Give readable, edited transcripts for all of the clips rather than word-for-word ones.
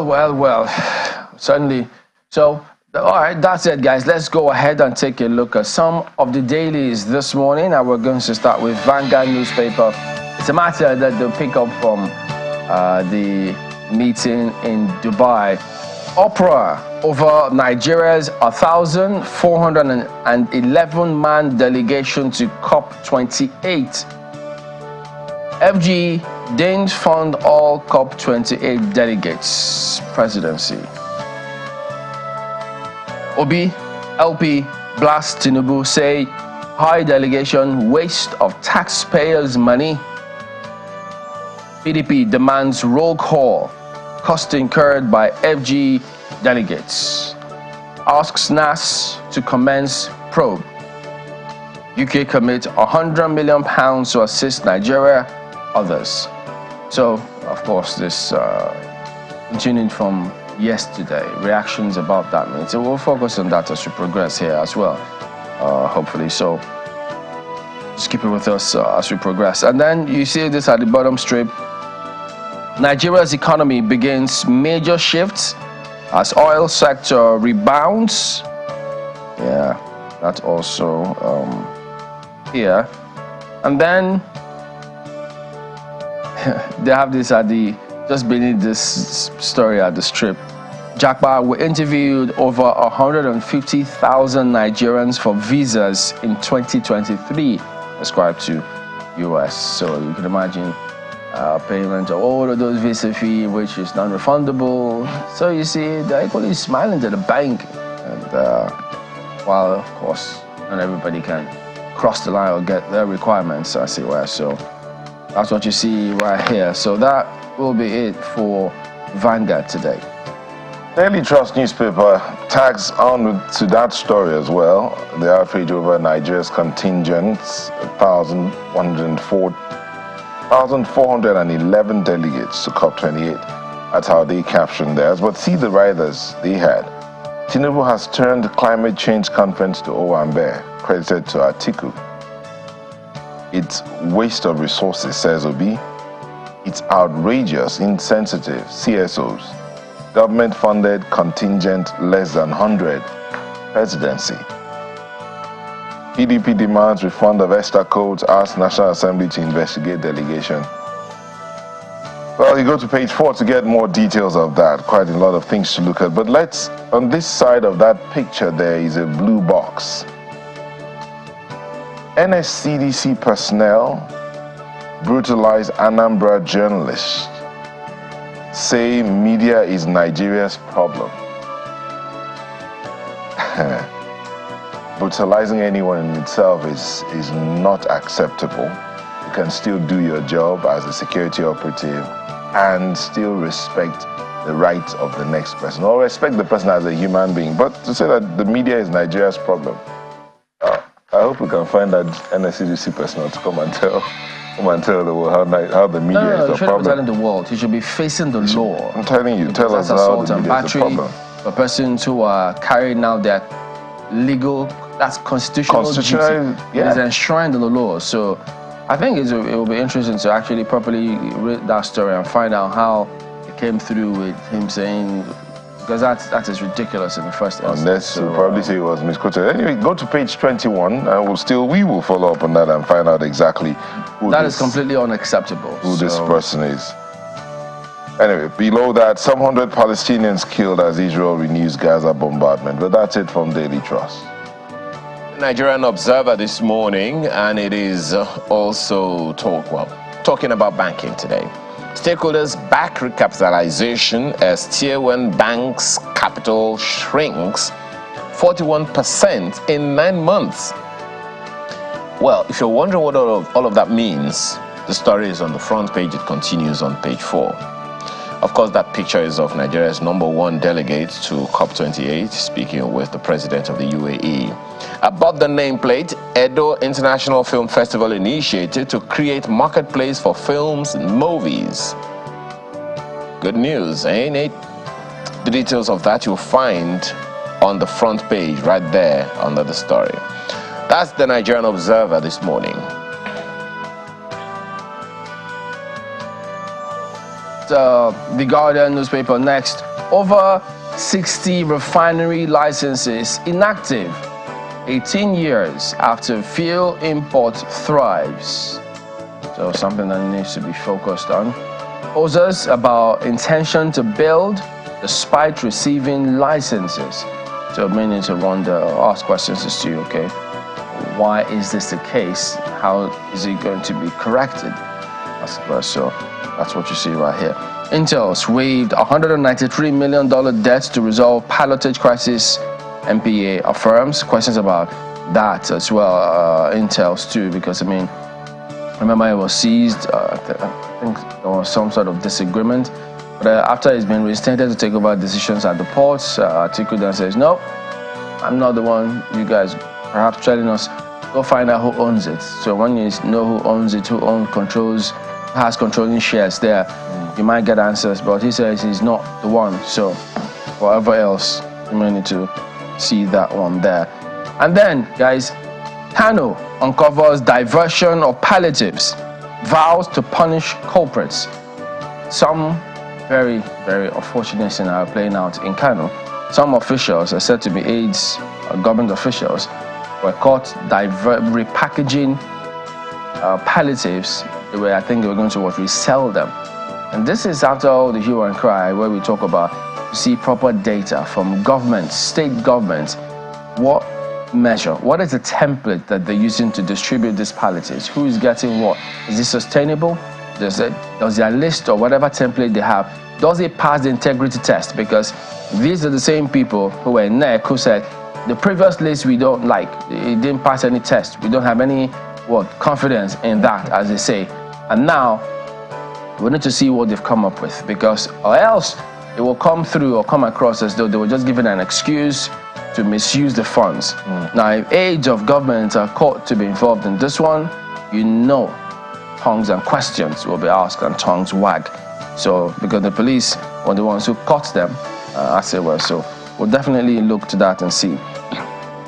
Well. Certainly. So, all right, that's it, guys. Let's go ahead and take a look at some of the dailies this morning. And we're going to start with Vanguard newspaper. It's a matter that they'll pick up from the meeting in Dubai. Uproar over Nigeria's 1,411-man delegation to COP28. FG didn't fund all COP28 delegates. Presidency. Obi, LP, blast Tinubu, say high delegation waste of taxpayers' money. PDP demands roll call, cost incurred by FG delegates. Asks NAS to commence probe. UK commit £100 million to assist Nigeria, others. So, of course, this continuing from yesterday, reactions about that meeting. So we'll focus on that as we progress here as well, hopefully. So just keep it with us as we progress. And then you see this at the bottom strip. Nigeria's economy begins major shifts as oil sector rebounds. Yeah, that also here. And then they have this at the just beneath this story at the strip. Jakpa were interviewed over 150,000 Nigerians for visas in 2023, ascribed to US. So you can imagine payment of all of those visa fee, which is non-refundable. So you see, they're equally smiling to the bank. And while, of course, not everybody can cross the line or get their requirements, as it were. So that's what you see right here. So that will be it for Vanguard today. Daily Trust newspaper tags on to that story as well. The outrage over Nigeria's contingents, 1,411 delegates to COP28. That's how they captioned theirs. But see the riders they had. Tinubu has turned climate change conference to Owambe, credited to Atiku. It's waste of resources, says Obi. It's outrageous, insensitive, CSOs. Government-funded contingent less than 100. Presidency. PDP demands refund of ESTA codes, asks National Assembly to investigate delegation. Well, you go to page 4 to get more details of that. Quite a lot of things to look at. But on this side of that picture, there is a blue box. NSCDC personnel brutalize Anambra journalists. Say media is Nigeria's problem. Brutalizing anyone in itself is not acceptable. You can still do your job as a security operative and still respect the rights of the next person, or respect the person as a human being. But to say that the media is Nigeria's problem, I hope we can find that NSCDC personnel to come and tell the world how the media is a problem. No, telling the world. He should be facing the law. I'm telling you, tell us how the media is a problem. For persons who are carrying out their legal, that's constitutional duty. It is enshrined in the law. So I think it will be interesting to actually properly read that story and find out how it came through with him saying, because that is ridiculous in the first instance. Unless you'll probably say it was misquoted. Anyway, go to page 21 and we will follow up on that and find out exactly who that is completely unacceptable. Who this person is. Anyway, below that, some 100 Palestinians killed as Israel renews Gaza bombardment. But that's it from Daily Trust. Nigerian Observer this morning, and it is also talking about banking today. Stakeholders back recapitalization as Tier 1 banks' capital shrinks 41% in 9 months. Well, if you're wondering what all of that means, the story is on the front page. It continues on page 4. Of course, that picture is of Nigeria's #1 delegate to COP28, speaking with the president of the UAE. Above the nameplate, Edo International Film Festival initiated to create marketplace for films and movies. Good news, ain't it? The details of that you'll find on the front page right there under the story. That's the Nigerian Observer this morning. the Guardian newspaper next. Over 60 refinery licenses inactive 18 years after fuel import thrives. So something that needs to be focused on. Others about intention to build despite receiving licenses. So many need to wonder, ask questions as to, okay, why is this the case? How is it going to be corrected? So that's what you see right here. Intel's waived $193 million debt to resolve pilotage crisis, MPA affirms. Questions about that as well, Intel's too, because I mean, remember it was seized, I think there was some sort of disagreement. But after it's been reinstated to take over decisions at the ports, Atiku then says, no, I'm not the one. You guys perhaps telling us, go find out who owns it. So when you know who owns it, who has controlling shares there, you might get answers. But he says he's not the one. So whatever else, you may need to see that one there. And then, guys, Kano uncovers diversion of palliatives, vows to punish culprits. Some very, very unfortunate scenario playing out in Kano. Some officials are said to be aides, government officials, were caught repackaging palliatives. I think they were going to resell them. And this is after all the hue and cry where we talk about to see proper data from government, state governments. What measure? What is the template that they're using to distribute these palliatives? Who is getting what? Is it sustainable? Does their list or whatever template they have, does it pass the integrity test? Because these are the same people who were in NEC who said, the previous list we don't like, it didn't pass any test. We don't have any confidence in that, as they say. And now we need to see what they've come up with, because or else it will come through or come across as though they were just given an excuse to misuse the funds. Now, if aides of government are caught to be involved in this one, you know, tongues and questions will be asked and tongues wag. So, because the police were the ones who caught them, as it were. So, we'll definitely look to that and see.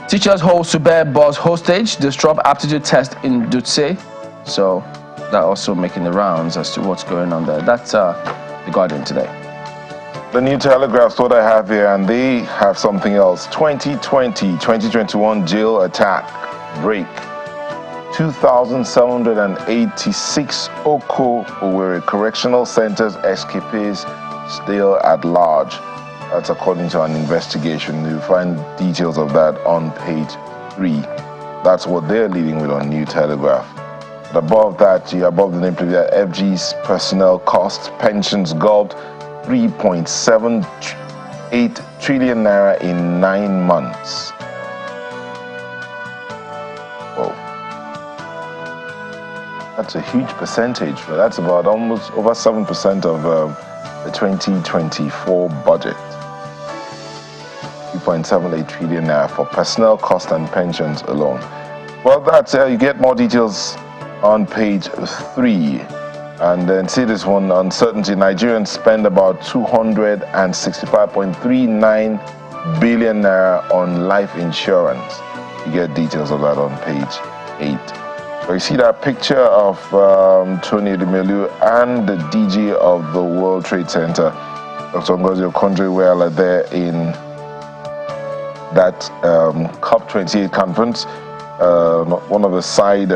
Teachers hold Super boss hostage, disrupt aptitude test in Dutse. So, that also making the rounds as to what's going on there. That's the Guardian today. The New Telegraph's what I have here, and they have something else. 2020-2021 jail attack break. 2,786 Oko Owerri Correctional Centers escapees still at large. That's according to an investigation. You'll find details of that on page 3. That's what they're leading with on New Telegraph. But above that, above the name plate, FG's personnel costs, pensions gulped 3.78 trillion naira in 9 months. Whoa. That's a huge percentage, but that's about almost over 7% of the 2024 budget. 3.78 trillion naira for personnel costs and pensions alone. Well, that's you get more details on page 3. And then see this one, uncertainty. Nigerians spend about 265.39 billion naira on life insurance. You get details of that on page 8. So you see that picture of Tony Dumelu and the DG of the World Trade Center, Dr. Ngozi Okonjo-Iweala, there in that COP28 conference, one of the side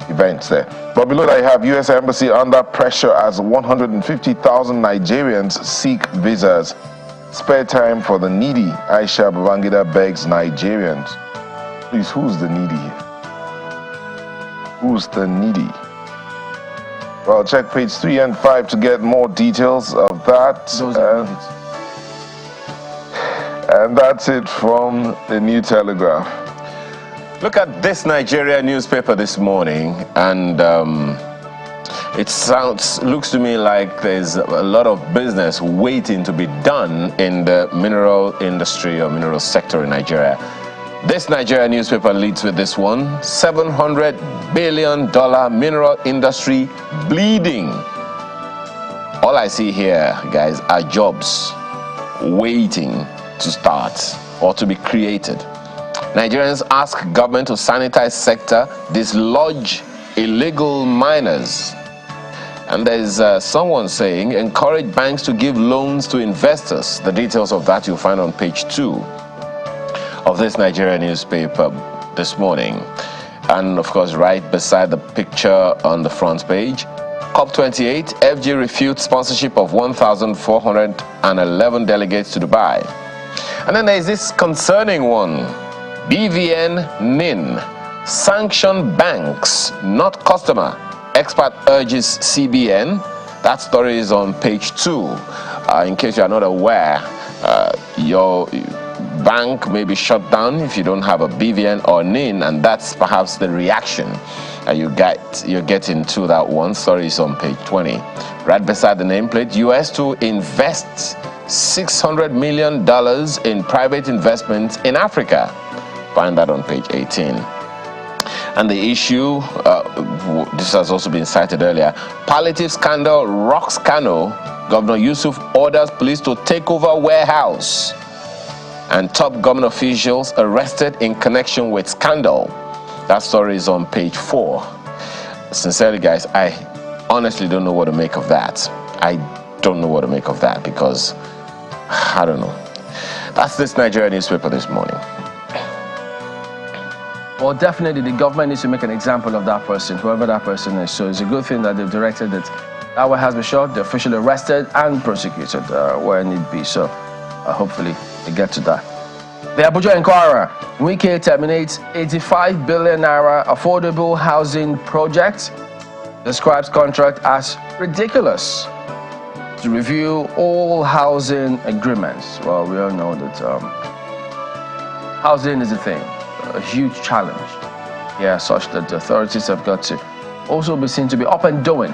events there. But below that, you have U.S. Embassy under pressure as 150,000 Nigerians seek visas. Spare time for the needy. Aisha Babangida begs Nigerians. Please, who's the needy here? Who's the needy? Well, check page 3 and 5 to get more details of that. And that's it from the New Telegraph. Look at this Nigeria newspaper this morning, and looks to me like there's a lot of business waiting to be done in the mineral industry or mineral sector in Nigeria. This Nigeria newspaper leads with this one: $700 billion mineral industry bleeding. All I see here, guys, are jobs waiting to start or to be created. Nigerians ask government to sanitize sector, dislodge illegal miners. And there's someone saying, encourage banks to give loans to investors. The details of that you'll find on page 2 of this Nigerian newspaper this morning. And of course, right beside the picture on the front page, COP28, FG refutes sponsorship of 1,411 delegates to Dubai. And then there's this concerning one, BVN NIN, sanction banks, not customer. Expert urges CBN. That story is on page 2. In case you are not aware, your bank may be shut down if you don't have a BVN or NIN, and that's perhaps the reaction you're getting to that one. Story is on page 20. Right beside the nameplate, US to invest $600 million in private investments in Africa. Find that on page 18. And the issue, this has also been cited earlier, palliative scandal rocks Kano. Governor Yusuf orders police to take over warehouse. And top government officials arrested in connection with scandal. That story is on page 4. Sincerely, guys, I honestly don't know what to make of that. I don't know what to make of that because, I don't know. That's this Nigerian newspaper this morning. Well, definitely the government needs to make an example of that person, whoever that person is. So it's a good thing that they've directed that our has been shot, they're officially arrested and prosecuted where need be. So hopefully they get to that. The Abuja Inquirer, Wike terminates 85 billion naira affordable housing project, describes contract as ridiculous to review all housing agreements. Well, we all know that housing is a thing. A huge challenge, such that the authorities have got to also be seen to be up and doing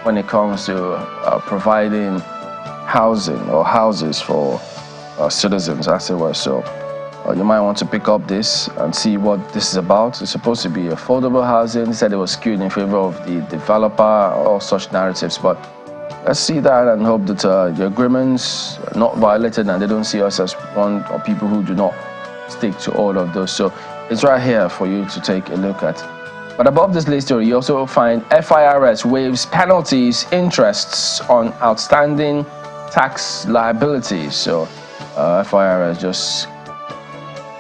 when it comes to providing housing or houses for citizens, as it were. So you might want to pick up this and see what this is about. It's supposed to be affordable housing. They said it was skewed in favor of the developer, all such narratives, but let's see that and hope that the agreements are not violated and they don't see us as one or people who do not stick to all of those. So it's right here for you to take a look at. But above this list, you also find FIRS waives penalties, interests on outstanding tax liabilities. So FIRS just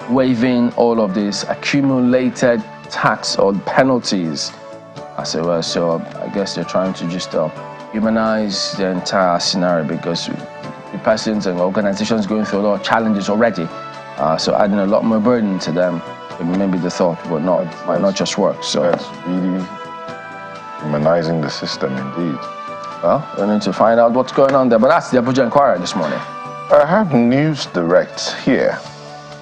waiving all of these accumulated tax or penalties, as it were. So I guess they're trying to just humanize the entire scenario because the persons and organizations going through a lot of challenges already. So adding a lot more burden to them, maybe the thought might not just work. So that's really humanizing the system indeed. Well, we need to find out what's going on there. But that's the Abuja Inquirer this morning. I have News Direct here,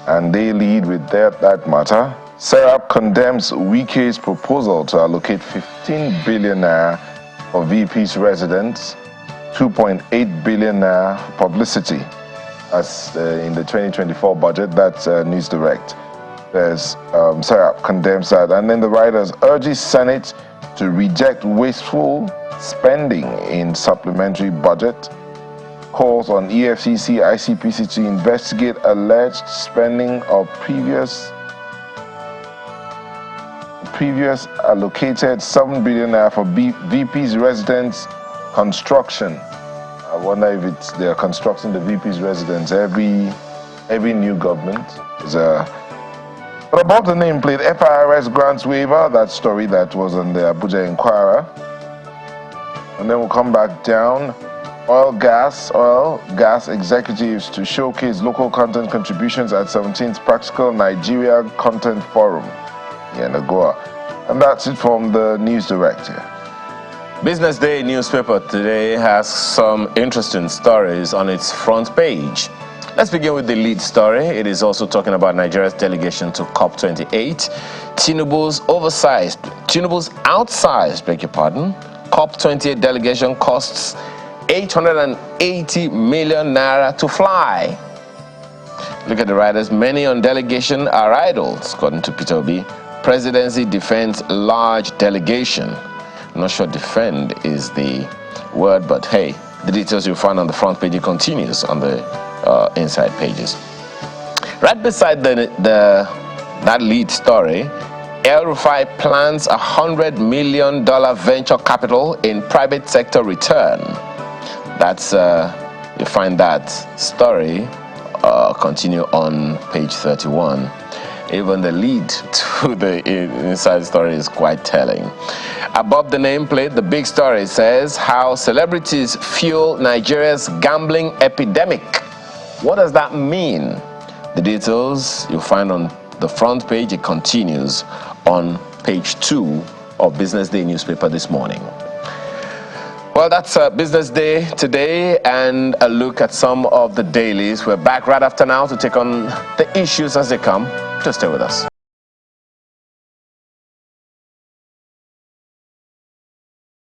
and they lead with that matter. Serap condemns Wike's proposal to allocate 15 billion naira for VP's residents, 2.8 billion naira for publicity. As in the 2024 budget, that's News Direct. There's Serap condemns that, and then the writers urges Senate to reject wasteful spending in supplementary budget, calls on EFCC, ICPC to investigate alleged spending of previous allocated 7 billion naira for VP's residence construction. I wonder if they are constructing the VP's residence every new government is a. But about the nameplate, FIRS grants waiver, that story that was on the Abuja Inquirer. And then we'll come back down. Oil gas executives to showcase local content contributions at 17th Practical Nigeria Content Forum in Nagoa. And that's it from the News Direct here. Business Day newspaper today has some interesting stories on its front page. Let's begin with the lead story. It is also talking about Nigeria's delegation to COP28. Tinubu's outsized, COP28 delegation costs 880 million naira to fly. Look at the riders. Many on delegation are idols, according to Peter Obi. Presidency defends large delegation. I'm not sure defend is the word, but hey, the details you'll find on the front page. It continues on the inside pages. Right beside that lead story El-Rufai plans $100 million venture capital in private sector return. That's, you find that story, continue on page 31. Even the lead to the inside story is quite telling. Above the nameplate, the big story says how celebrities fuel Nigeria's gambling epidemic. What does that mean? The details you'll find on the front page. It continues on page 2 of Business Day newspaper this morning. Well, that's Business Day today and a look at some of the dailies. We're back right after now to take on the issues as they come. Just stay with us.